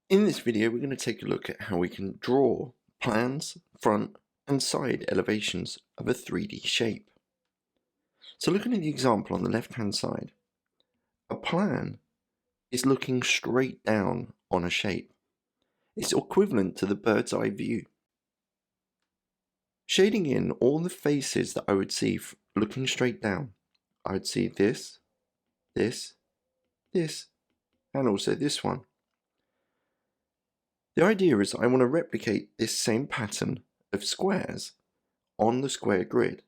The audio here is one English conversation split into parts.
In this video, we're going to take a look at how we can draw plans, front and side elevations of a 3D shape. So looking at the example on the left hand side, a plan is looking straight down on a shape. It's equivalent to the bird's eye view. Shading in all the faces that I would see looking straight down, I would see this, this, this, and also this one. The idea is I want to replicate this same pattern of squares on the square grid.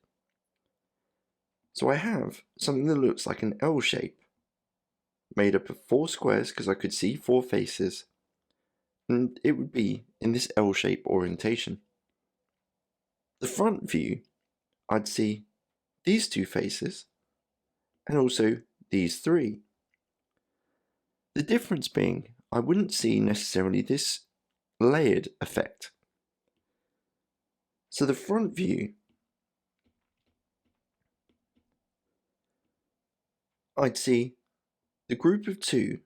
So I have something that looks like an L shape, made up of 4 squares because I could see 4 faces, and it would be in this L shape orientation. The front view, I'd see these 2 faces, and also these 3. The difference being, I wouldn't see necessarily this layered effect. So the front view, I'd see the group of 2,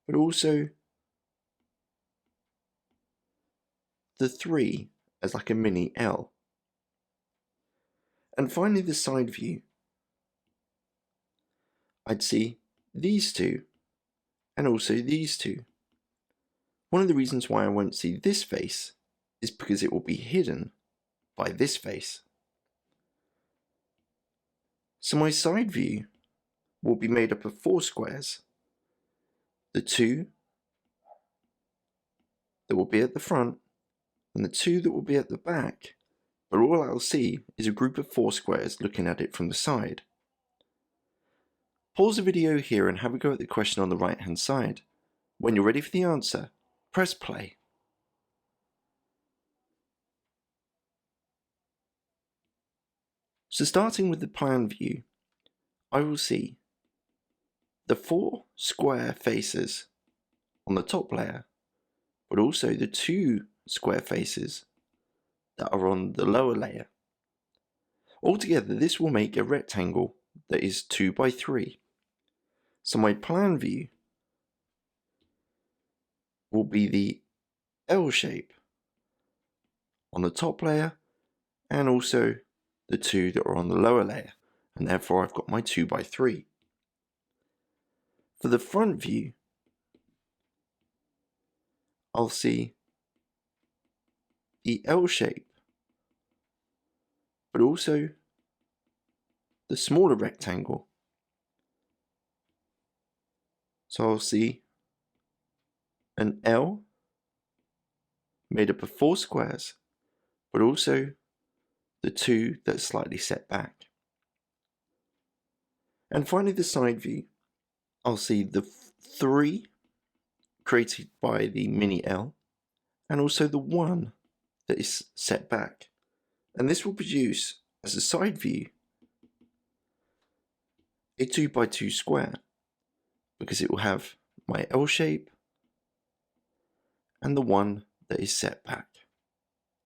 but also the 3 as like a mini L. And finally the side view, I'd see these 2 and also these 2. One of the reasons why I won't see this face is because it will be hidden by this face. So my side view will be made up of 4 squares. The 2 that will be at the front and the 2 that will be at the back, but all I'll see is a group of 4 squares looking at it from the side. Pause the video here and have a go at the question on the right hand side. When you're ready for the answer, press play. So starting with the plan view, I will see the 4 square faces on the top layer, but also the 2 square faces that are on the lower layer. Altogether, this will make a rectangle that is 2 by 3. So my plan view will be the L shape on the top layer and also the 2 that are on the lower layer, and therefore I've got my 2 by 3. For the front view, I'll see the L shape, but also the smaller rectangle. So I'll see an L made up of 4 squares, but also the 2 that's slightly set back. And finally the side view, I'll see the 3 created by the mini L, and also the 1 that is set back. And this will produce, as a side view, a 2 by 2 square, because it will have my L shape and the 1 that is set back.